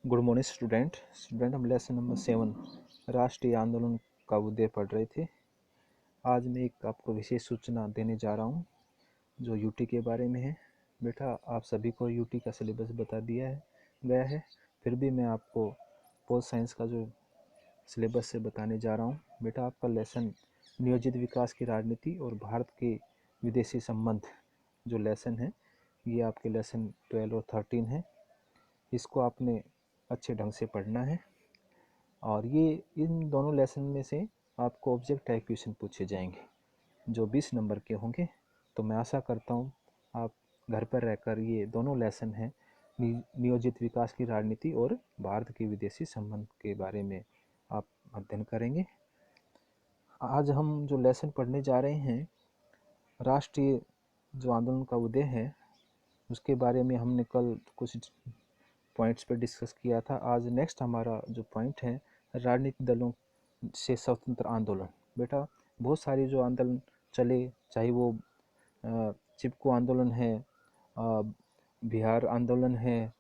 Good morning student हम lesson number 7 राष्ट्रीय आंदोलन का उद्देश्य पढ़ रहे थे। आज मैं एक आपको विशेष सूचना देने जा रहा हूँ जो यूटी के बारे में है। बेटा, आप सभी को यूटी का सिलेबस बता दिया गया है, फिर भी मैं आपको पोल साइंस का जो सिलेबस है बताने जा रहा हूँ। बेटा, आपका लेसन नियोजित विकास की राजनीति और भारत के विदेशी संबंध जो लेसन है, ये आपके लेसन 12 और 13 है। इसको आपने अच्छे ढंग से पढ़ना है और ये इन दोनों लेसन में से आपको ऑब्जेक्ट टाइप क्वेश्चन पूछे जाएंगे जो 20 नंबर के होंगे। तो मैं आशा करता हूँ आप घर पर रहकर ये दोनों लेसन हैं, नियोजित विकास की राजनीति और भारत के विदेशी संबंध के बारे में आप अध्ययन करेंगे। आज हम जो लेसन पढ़ने जा रहे हैं, राष्ट्रीय जो आंदोलन का उदय है उसके बारे में हमने कल कुछ पॉइंट्स पर डिस्कस किया था। आज नेक्स्ट हमारा जो पॉइंट है, राजनीतिक दलों से स्वतंत्र आंदोलन। बेटा, बहुत सारे जो आंदोलन चले, चाहे वो चिपको आंदोलन है, बिहार आंदोलन है,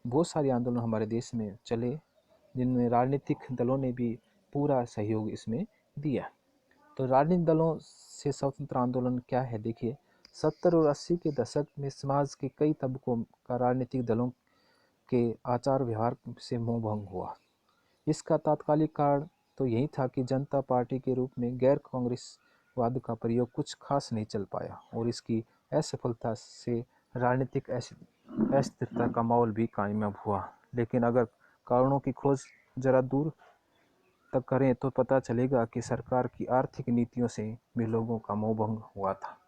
बहुत सारे आंदोलन हमारे देश में चले जिनमें राजनीतिक दलों ने भी पूरा सहयोग इसमें दिया। तो राजनीतिक दलों से स्वतंत्र आंदोलन क्या है, देखिए। 70 और 80 के दशक में समाज के कई तबकों का राजनीतिक दलों के आचार व्यवहार से मोह भंग हुआ। इसका तात्कालिक कारण तो यही था कि जनता पार्टी के रूप में गैर कांग्रेसवाद का प्रयोग कुछ खास नहीं चल पाया और इसकी असफलता से राजनीतिक अस्थिरता का माहौल भी कायम हुआ। लेकिन अगर कारणों की खोज जरा दूर तक करें तो पता चलेगा कि सरकार की आर्थिक नीतियों से भी लोगों का मोह भंग हुआ था।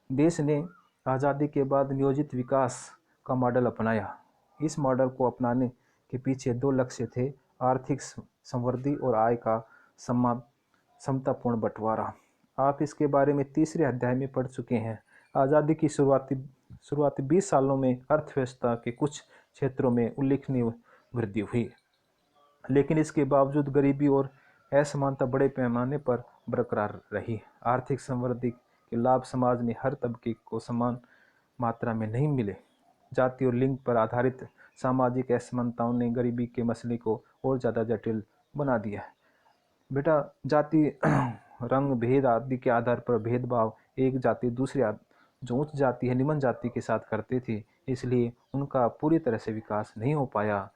देश ने आज़ादी के बाद नियोजित विकास का मॉडल अपनाया। इस मॉडल को अपनाने के पीछे दो लक्ष्य थे: आर्थिक समृद्धि और आय का समतापूर्ण बंटवारा। आप इसके बारे में तीसरे अध्याय में पढ़ चुके हैं। आज़ादी की शुरुआती 20 सालों में अर्थव्यवस्था के कुछ क्षेत्रों में उल्लेखनीय वृद्धि हुई, लेकिन इसके बावजूद गरीबी और असमानता बड़े पैमाने पर बरकरार रही। आर्थिक समृद्धि के लाभ समाज में हर तबके को समान मात्रा में नहीं मिले। जाति और लिंग पर आधारित सामाजिक असमानताओं ने गरीबी के मसले को और ज़्यादा जटिल बना दिया है। बेटा, जाति रंग भेद आदि के आधार पर भेदभाव एक जाति दूसरे जो उच्च जाति है निम्न जाति के साथ करते थे, इसलिए उनका पूरी तरह से विकास नहीं हो पाया।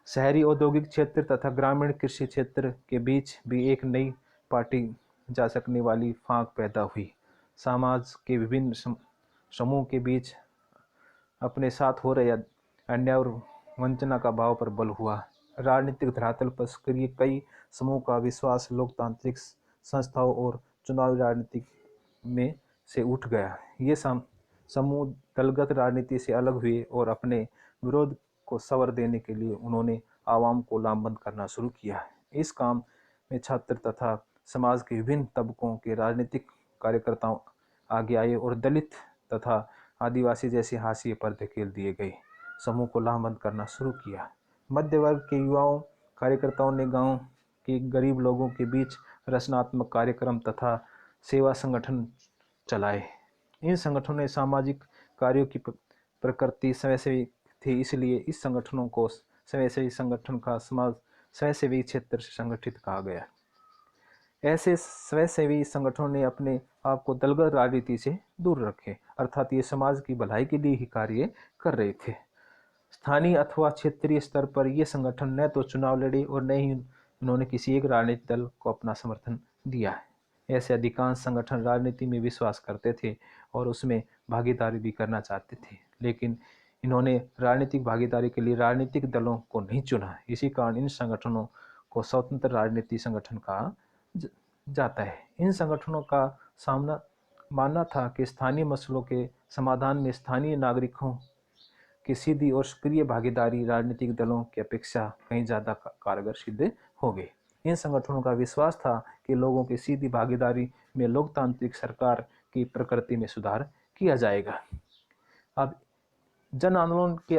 शहरी औद्योगिक क्षेत्र तथा ग्रामीण कृषि क्षेत्र के बीच भी एक नई पार्टी जा सकने वाली फांक पैदा हुई। समाज के विभिन्न समूह के बीच अपने साथ हो रहे अन्याय और वंचना का भाव पर बल हुआ। राजनीतिक धरातल पर सक्रिय कई समूह का विश्वास लोकतांत्रिक संस्थाओं और चुनावी राजनीति में से उठ गया। ये समूह दलगत राजनीति से अलग हुए और अपने विरोध को सवर देने के लिए उन्होंने आवाम को लामबंद करना शुरू किया। इस काम में छात्र तथा समाज के विभिन्न तबकों के राजनीतिक कार्यकर्ताओं आगे आए और दलित तथा आदिवासी जैसे हाशिए पर धकेल दिए गए समूह को लामबंद करना शुरू किया। मध्य वर्ग के युवाओं कार्यकर्ताओं ने गांव के गरीब लोगों के बीच रचनात्मक कार्यक्रम तथा सेवा संगठन चलाए। इन संगठनों ने सामाजिक कार्यों की प्रकृति स्वयंसेवी थी, इसलिए इस संगठनों को स्वयंसेवी संगठन का समाज स्वयंसेवी क्षेत्र से संगठित कहा गया। ऐसे स्वयंसेवी संगठनों ने अपने आप को दलगत राजनीति से दूर रखे, अर्थात ये समाज की भलाई के लिए ही कार्य कर रहे थे। स्थानीय अथवा क्षेत्रीय स्तर पर ये संगठन न तो चुनाव लड़े और न ही उन्होंने किसी एक राजनीतिक दल को अपना समर्थन दिया है। ऐसे अधिकांश संगठन राजनीति में विश्वास करते थे और उसमें भागीदारी भी करना चाहते थे, लेकिन इन्होंने राजनीतिक भागीदारी के लिए राजनीतिक दलों को नहीं चुना। इसी कारण इन संगठनों को स्वतंत्र राजनीति संगठन कहा जाता है। इन संगठनों का मानना था कि स्थानीय मसलों के समाधान में स्थानीय नागरिकों की सीधी और सक्रिय भागीदारी राजनीतिक दलों की अपेक्षा कहीं ज़्यादा कारगर सिद्ध होगी। इन संगठनों का विश्वास था कि लोगों की सीधी भागीदारी में लोकतांत्रिक सरकार की प्रकृति में सुधार किया जाएगा। अब जन आंदोलन के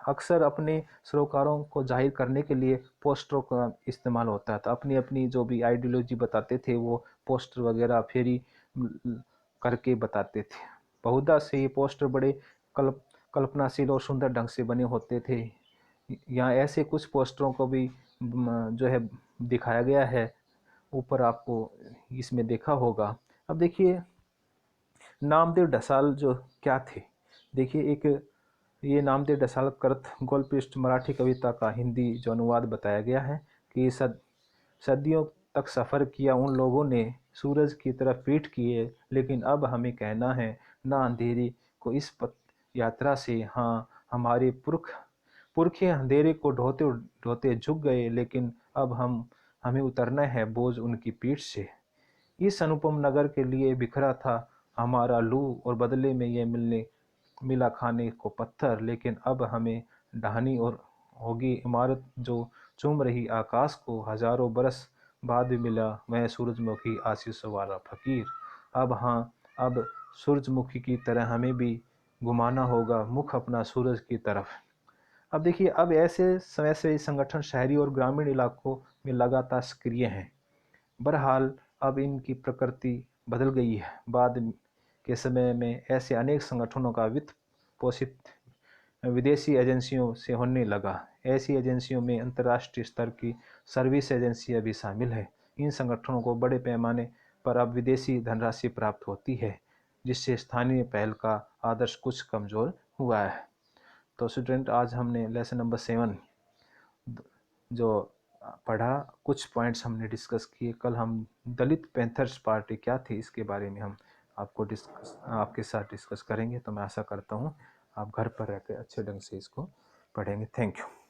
अक्सर अपने सरोकारों को जाहिर करने के लिए पोस्टरों का इस्तेमाल होता था। अपनी अपनी जो भी आइडियोलॉजी बताते थे वो पोस्टर वगैरह फेरी करके बताते थे। बहुधा से ये पोस्टर बड़े कल्पनाशील और सुंदर ढंग से बने होते थे। यहाँ ऐसे कुछ पोस्टरों को भी जो है दिखाया गया है, ऊपर आपको इसमें देखा होगा। अब देखिए नामदेव ढसाल जो क्या थे। देखिए एक ये नामदेव ढसाल कर्थ गोलपृष्ठ मराठी कविता का हिंदी जो अनुवाद बताया गया है कि सदियों तक सफ़र किया उन लोगों ने सूरज की तरफ पीठ किए, लेकिन अब हमें कहना है ना अंधेरी को इस पथ यात्रा से। हाँ, हमारे पुरखे अंधेरे को ढोते ढोते झुक गए, लेकिन अब हमें उतरना है बोझ उनकी पीठ से। इस अनुपम नगर के लिए बिखरा था हमारा लू, और बदले में ये मिला खाने को पत्थर। लेकिन अब हमें ढहानी और होगी इमारत जो चूम रही आकाश को। हजारों बरस बाद भी मिला वह सूरजमुखी आशीषों वाला फकीर। अब हाँ, अब सूरजमुखी की तरह हमें भी घुमाना होगा मुख अपना सूरज की तरफ। अब देखिए अब ऐसे स्वयंसेवी संगठन शहरी और ग्रामीण इलाकों में लगातार सक्रिय हैं। बहरहाल अब इनकी प्रकृति बदल गई है। बाद के समय में ऐसे अनेक संगठनों का वित्त पोषित विदेशी एजेंसियों से होने लगा। ऐसी एजेंसियों में अंतर्राष्ट्रीय स्तर की सर्विस एजेंसियां भी शामिल है। इन संगठनों को बड़े पैमाने पर अब विदेशी धनराशि प्राप्त होती है, जिससे स्थानीय पहल का आदर्श कुछ कमजोर हुआ है। तो स्टूडेंट आज हमने लेसन नंबर 7 जो पढ़ा, कुछ पॉइंट्स हमने डिस्कस किए। कल हम दलित पैंथर्स पार्टी क्या थी इसके बारे में हम आपके साथ डिस्कस करेंगे। तो मैं आशा करता हूँ आप घर पर रहकर अच्छे ढंग से इसको पढ़ेंगे। Thank you.